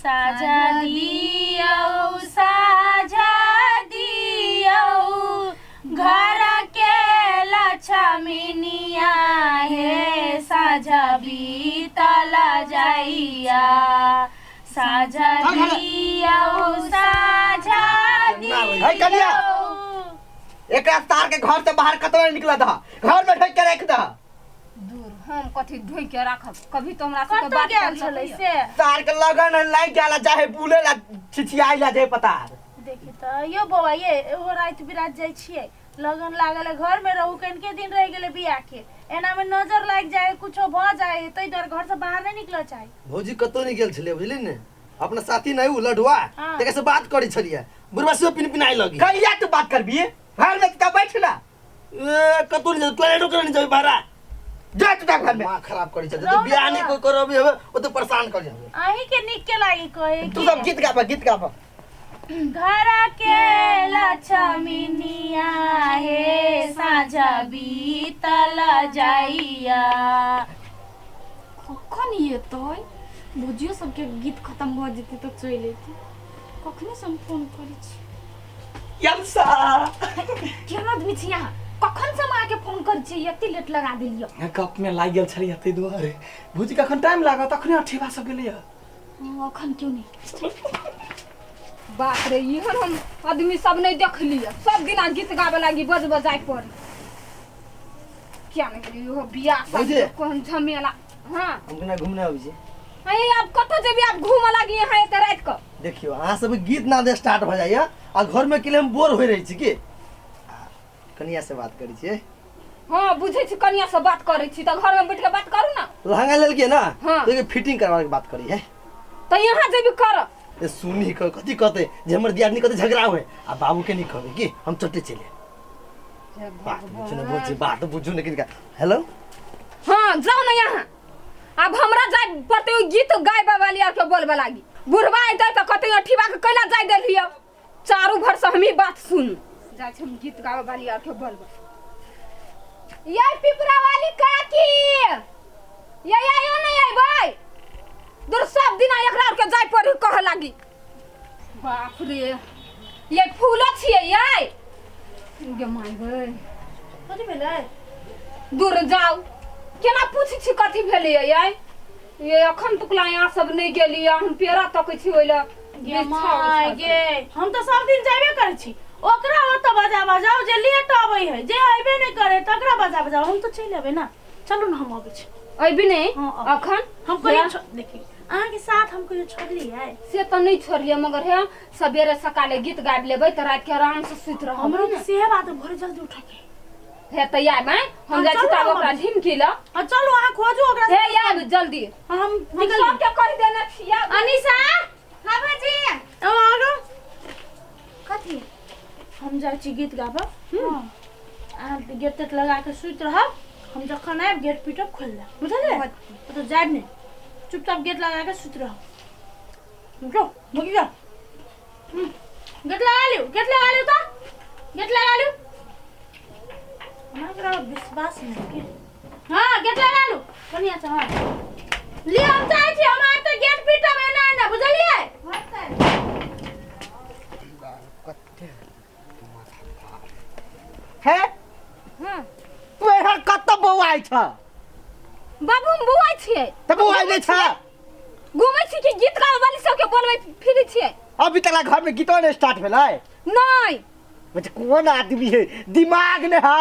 साझा दियौ साझा दियौ घर के लक्ष्मीनिया हे साझा बीतल जाइया साझा दियौ साझा दियौ। एक तार के घर से बाहर कतौ निकला था, घर में ढक के रख दा। दूर हम कथी ढोइ के राखब, कभी तो हमरा से कतौ बात गेल कर छलै से तार के लगन लाग जाला चाहे बुले ला छिछियाइला जे पता। देखि त यो बौआ ये एगो रात बिरात जाय छियै, लगन लागल घर में रहू कनके दिन रह गेले बियाह के, एना में नजर लाग जाए कुछो भ जाए तै डर घर से बाहर नहीं निकल चाहे। भौजी कतौ नहीं गेल छले बुझली ने, अपना साथी नहीं उ लडुआ तेके से बात करी छलिए, बुढ़वा से पिनपिनाई लगी। कहिया तू बात करबी, घर में त बैठ ना। ए कतौ नहीं टॉयलेट करने जाबे बाहर जा तू घर में। मां खराब करी छ तो बियाह नहीं कोई करो अभी ओ तो परेशान कर जाबे। आही के निक के लागी कहे तू सब गीत गाबा गीत गाबा। घर के लक्ष्मीनिया हे साझा बीतल जाइया। कखन ये तोय बुझियो सबके गीत खत्म भ जेते तो चल एते, कखने से हम फोन करै छी। यमसा केना आदमी छी यहाँ, कखन से हम आके फोन कर छी, एते लेट लगा देलियो। कप में लाग गेल छली हते दुआरे भौजी कखन टाइम लागत तखने अठेबा सब गेलै अखन क्यों नहीं। बाप रे इहन हम आदमी सब नहीं देख लिया, सब दिन गीत गावे लागी बज बजाय पर क्या नहीं यो बियाह भौजी। सब कोन झमेला। हां हम कना घूमने आबै छी। अरे आप कत जेबी, आप घूम लागी यहाँ एते रात को। देखियो अहाँ सब गीत ना दे स्टार्ट भ जाइए आ घर में केले हम बोर होय रही छी की कनिया से बात करी छी। हां बुझै छी कनिया से बात करै छी त घर में बैठ के बात करू ना। लहंगा लेल के ना हाँ। तो फिटिंग करवा के बात करी है त यहाँ जेबी कर। ए सुनी कथी कहते जे हमर दियादनी कते झगड़ा होय आ बाबू के नहीं कहबे की हम चट्टे चले बात बुझू ने भौजी बात बुझू ने किनका। हेलो हां जाओ ना यहाँ, अब हमरा जाय पड़ते गीत गाय वाली और के बोलबे लागी, बुढ़वा आइते त कते अठीबा के कैला जाय देलियो, चारू भर से हमी बात सुन जाय छ हम गीत गावे वाली और के बोलबे। ये पिपरा वाली काकी ये आयो नहीं आई भाई दूर सब दिन एकरा और के जाय पड़ी कह लागी। बाप रे ये फूल छिए ये गे माय गए कथि भेलै दूर जाओ केना पूछी छी कथि भेलै ये अखन तकला यहाँ सब नहीं गेलिए, हम पेरा तकै छी ओइला गे माय गे हम तो सब दिन जाबे करै छी, ओकरा ओत बजा बजाओ जे लेट आबै है, जे आइबे नहीं करे तकरा बजा बजाओ, हम तो चल लेबे ना। चलू ना हम आबै छी। अइबे नहीं हाँ, अखन हम कहियो देखी अहाँ के साथ हम कहियो छोड़लिए से तो नहीं छोड़िए, मगर है सवेरे सकाले गीत गाब लेबै त रात के आराम से सुत रहब। हमरो से बात भोरे जल्दी उठ के हे तैयार मैं हम जाय छी तब ओकरा ढिमकी ल। हां चलू अहाँ खोजू ओकरा। हे यार जल्दी हम निकल के कह देने छिया। अनीसा हां बाजी आरो कथि हम जाय छी गीत गाबे। हां अहाँ गेट तक लगा के सुत रहब, हम जखन आब गेट पीटब खोल ले बुझले तो जाब नहीं, चुपचाप गेट लगा के सुत रहब। जो भगी जा गेट लगा लियो, गेट लगा लियो तो गेट लगा लियो। हमरा विश्वास नहीं के। हां गेट लगा लो कनिया से। हां ले हम चाहे छी हम आते गेट पीटब एना ना बुझलिए। है हां तू एहर कत बौआइ छ बाबू हम बुआई छिए त बौआइ नै छ घुमै छी कि गीत गावे वाली सब के बोलबै फिरै छिए। अभी तक घर में गीतो नहीं स्टार्ट भेलै नहीं मतलब कौन आदमी है दिमाग ने हा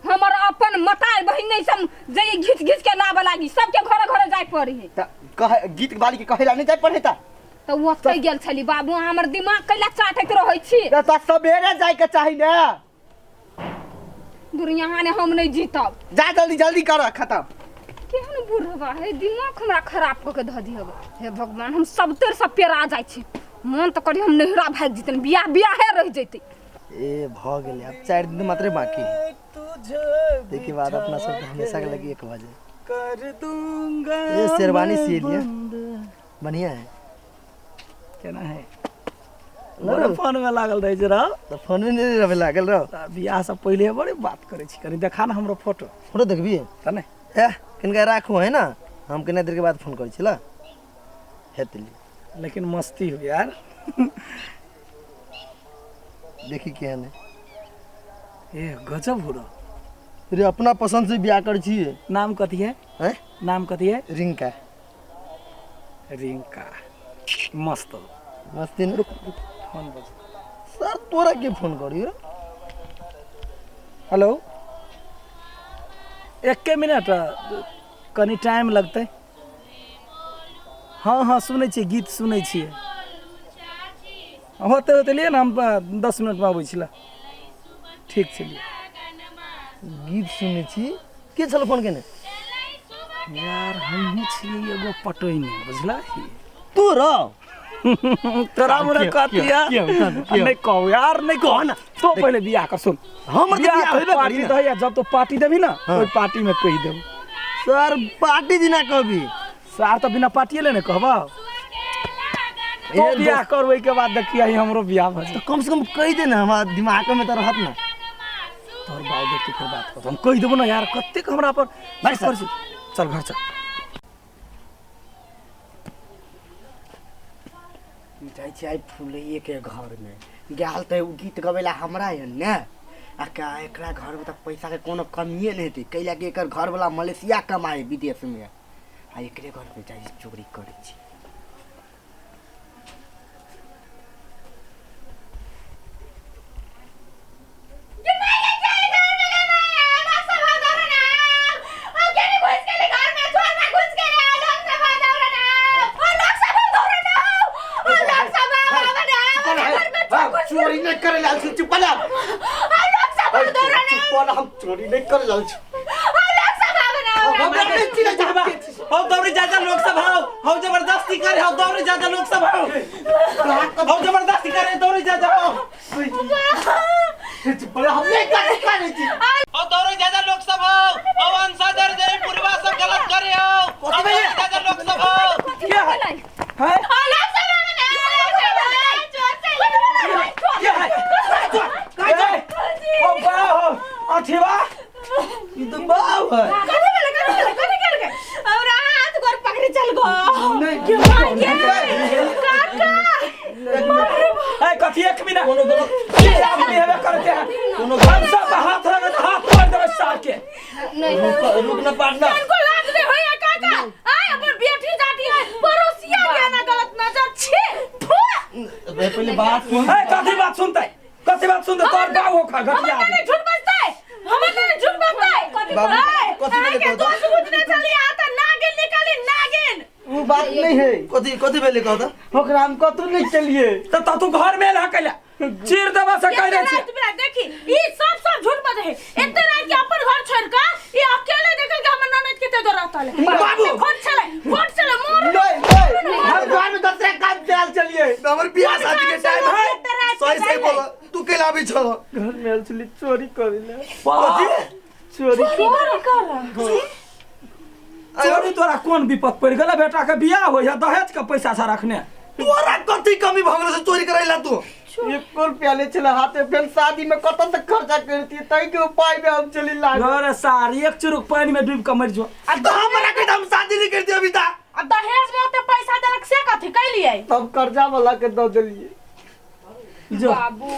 हमर अपन मताई बहिन नहीं सब जे घिच घिच के लाबे लागी, सबके घरे घरे जाय पड़ी है त कह गीत वाली के कहेला नहीं जाय पड़े त तो ओतै गेल छली। बाबू हमर दिमाग कैला चाटैत रहै छी। त सवेरे जाय के चाहि ने। दुनिया ने हम नहीं जीतब, जा जल्दी जल्दी कर खत्म। केहन बुढ़वा है दिमाग हमरा खराब क के ध दिहब। हे भगवान हम सब तेर सब पेरा जाय छी, मन तो करी हम नहिरा भाग जितन बियाह बियाहे रह जैते। ए भ गेले अब 4 दिन मात्र बाकी देखी बाद अपना सब हमेशा के लगी 1 बजे कर दूंगा। ये शेरवानी सी लिया बढ़िया है केना है मोर फोन में लागल रह जरा तो फोन में नहीं रहे लागल रहो। बियाह से पहले बड़ी बात करे छी, कनी देखा ना हमरो फोटो फोटो देखबी तने ए किनका राखू है ना, हम कितना देर के बाद फोन करै छी ला हेतली लेकिन मस्ती हो यार। देखी क्या है ए गजब हो रहा। रे अपना पसंद से ब्याह कर छिए। नाम कथी है? हैं? नाम कथी है? रिंका। रिंका मस्त हो। मस्ती न फोन बज। सर तोरा के फोन करियो। हेलो, एक मिनट कनी टाइम लगते। हाँ हाँ सुनै छियै, गीत सुनै छियै। होते होते लिए ना हम 10 मिनट में आबै छी। ठीक छै। गीत सुने छी के छल फोन केने? यार हमहूँ छियै एगो पटोइने बुझला ही। तोरा तोरा मोरे कथिया नहीं कहो यार, नहीं कहो ना। तो पहले बियाह कर सुन। हम बियाह कर पार्टी दहिया, जब तो पार्टी देबी ना ओई पार्टी में कही देब। सर पार्टी दिना कभी सर तो बिना पार्टी ले ने कहबा। तो बियाह करबै के बाद देखिए हमरो बियाह भ जाए। कम से कम कह दे ना, हमारा दिमाग में तो रहत ना। तोहर बाप देख के फिर बात कर, हम कह देबो ना यार। कत्ते हमरा पर बस कर। चल घर चल। जाइ छै फुलैये के घर में गेल त गीत गबैला हमरा है ने। आ का एकरा घर में त पैसा के कोनो कमिए नहीं हेतै, कैला कि एकर घर वाला मलेशिया कमाए विदेश में। आ एकरे घर में जाइ चोरी करे छी। चोरी नहीं करे लाल छी, चुप ना। हम चोरी नहीं करे लाल छी। हो दौरी ज्यादा लोग सब हो जबरदस्ती करे। हो दौरी ज्यादा लोग सब हो जबरदस्ती करे। दौरी ज्यादा हो हम नहीं करे छी। हो दौरी ज्यादा लोग सब हो अंसादर दे पूर्वा सब गलत करे हो। ज्यादा लोग सब हो क्या है? हैं? ओ बाहो अठीवा ये तो बाव है। और हाथ गोर पकड़े चल गो। ए कथी एक मिनट कोनो गलत आदमी हेबे करते हैं। कोनो गलत सब हाथ लगे तो हाथ तोड़ देबे सार के। रुक ना पार्टनर। इनको लाज दे होया काका। आय अपन बेटी जाती है पड़ोसिया के ना गलत नजर छी। पहले बात सुन। ए कथी बात सुनते? कथी बात सुनते? तोर गाँव हो खा घटिया हमने झूठ बजता है। हमने झूठ बजता है। कथी बोले के दोस्त बुझने चली आता नागिन निकाली नागिन। वो बात नहीं है। कथी बेले कहता? ओकरा हम कतौ नहीं चलिए। तो तू घर में ला कैला चीर देबा से कह दे छी। देखी ई सब झूठ बजे है। इतने रात के अपन घर छोड़ का ये अकेले देखल के हमर ननद के ते रहता है। बाबू फोन चले मोर नहीं हम घर में दूसरे काम चल चलिए। हमर बियाह शादी के टाइम है। सही बोल। तू केला भी छल घर में अलचली चोरी करेला। कथी चोरी चोरी तोरा कौन विपत पड़ गेला? बेटा के बियाह हो या दहेज का पैसा सा रखने। तोरा कथी कमी भगल से चोरी करैला तू? 1 रुपया ले चला हाथे। फिर शादी में कत तक खर्चा करती है तई के उपाय में हम चली लाग। अरे सार एक चुरुक पानी में डूब के मर जो। अब तो हमरा के हम शादी नहीं करती अभी ता। अब दहेज में तो पैसा देलक से कथी कैलिए? तब कर्जा वाला के दे देलिए। जो बाबू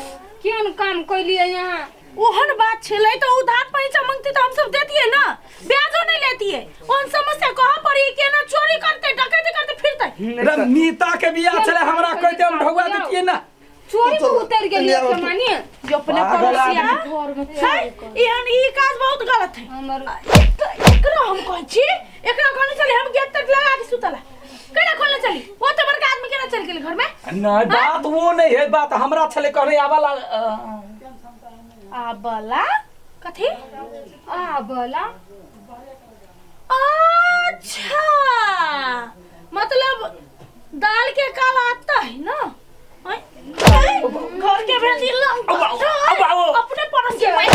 केन काम कैलिए यहाँ? ओहन बात छले तो उधार पैसा मांगती तो हम सब देतिए ना, ब्याजो नहीं लेती है। उन समस्या कहां पड़ी के ना चोरी करते डकैती करते फिरते। रे मीता के बियाह चले हमरा कहते हम ढौआ देतिए ना। चोरी में उतर गेलिए के मानिए जो अपने पड़ोसिया घर में एहन ई काज बहुत गलत है। हमर एकरा हम कहै छी एकरा घर चले हम गेट तक लगा के सुतला केना खोले चली। वो तो बड़का आदमी केना चल गेल घर में? नहीं बात वो नहीं है। बात हमरा छले करे आवाला आबला कथी? आबला अच्छा मतलब दाल के काला आता है ना। घर के भेज दिला अपने पड़ोसी में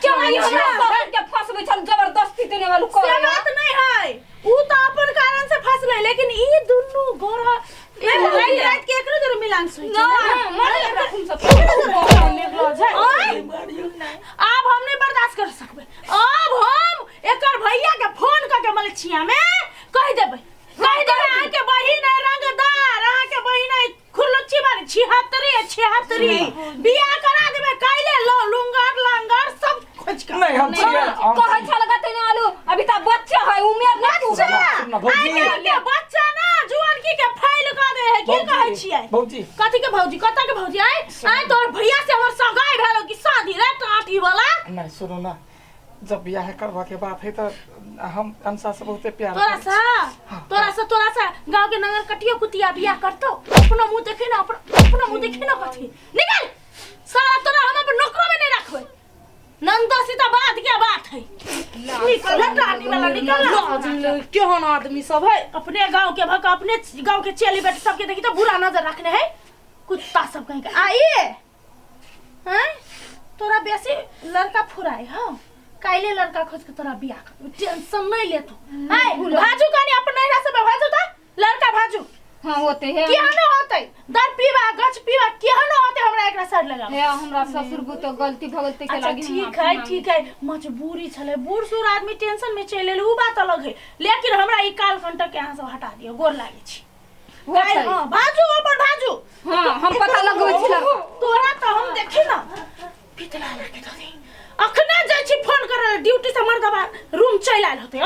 क्या ये हमरा के फसबै छल जबरदस्ती देने वाला को बात नहीं है। ऊ तो अपन कारण से फंस गए लेकिन ई दुनु गोरा ए भाई रात के एकरो जरूर मिलान सोई ना मारे रखम सब अब हम नहीं बर्दाश्त कर सकबे। अब हम एकर भैया के फोन करके मलेशिया में कह देबै कह दे अहाँ के बहिन है रंगदार, अहाँ के बहिन है खुरलुच्ची वाली 76 बियाह करा देबे काइले लुंगर लंगर सब खोज के नहीं हम छिए कहे छल गते न आलू अभी त बच्चा है उमेर ना तू सुन भौजी के बच्चा ना जुआन की के फाइल कर दे है की कहै छियै भौजी कथि के भौजी कता के भौजी आय तोर भैया से हमर सगाई भेलो कि शादी रे टाटी वाला नहीं सुनो ना जब बियाह करवा के बात है तो हम अंसा से बहुते प्यार तोरा सा गांव के नगर कटियो कुतिया बियाह करतो अपना मुंह देखे ना अपना मुंह देखे ना कथि निकल सारा तोरा हम अपन नौकरो में नहीं रखबे नंदा सीता बात क्या बात है निकल टाटी वाला निकल केहन आदमी सब है अपने गांव के भक अपने गांव के चेली बेटे सबके देखी तो बुरा नजर रखने है कुत्ता सब कहीं का आइए हैं तोरा बेसी लड़का फुराई हां काइले लड़का खोज के तोरा बियाह कर टेंशन नहीं ले तू हाय भाजू कनी अपन नहरा से भाजू त लड़का भाजू हां होते है केहन होतै दर पीवा गच पीवा केहन होतै हमरा एकरा साइड लगा है हमरा ससुर को तो गलती भगलती के लागी ठीक है मजबूरी छले बूढ़ सूढ़ आदमी टेंशन में चले उ बात अलग है लेकिन हमरा ई काल कंटक के यहां से हटा दियो गोर लागे छी हां भाजू ऊपर भाजू हां हम पता लगबै छी तोरा तो हम देखी ना पितला लागे दे अखने जाय छी फोन करे ड्यूटी से मर्दबा रूम चल आइल होते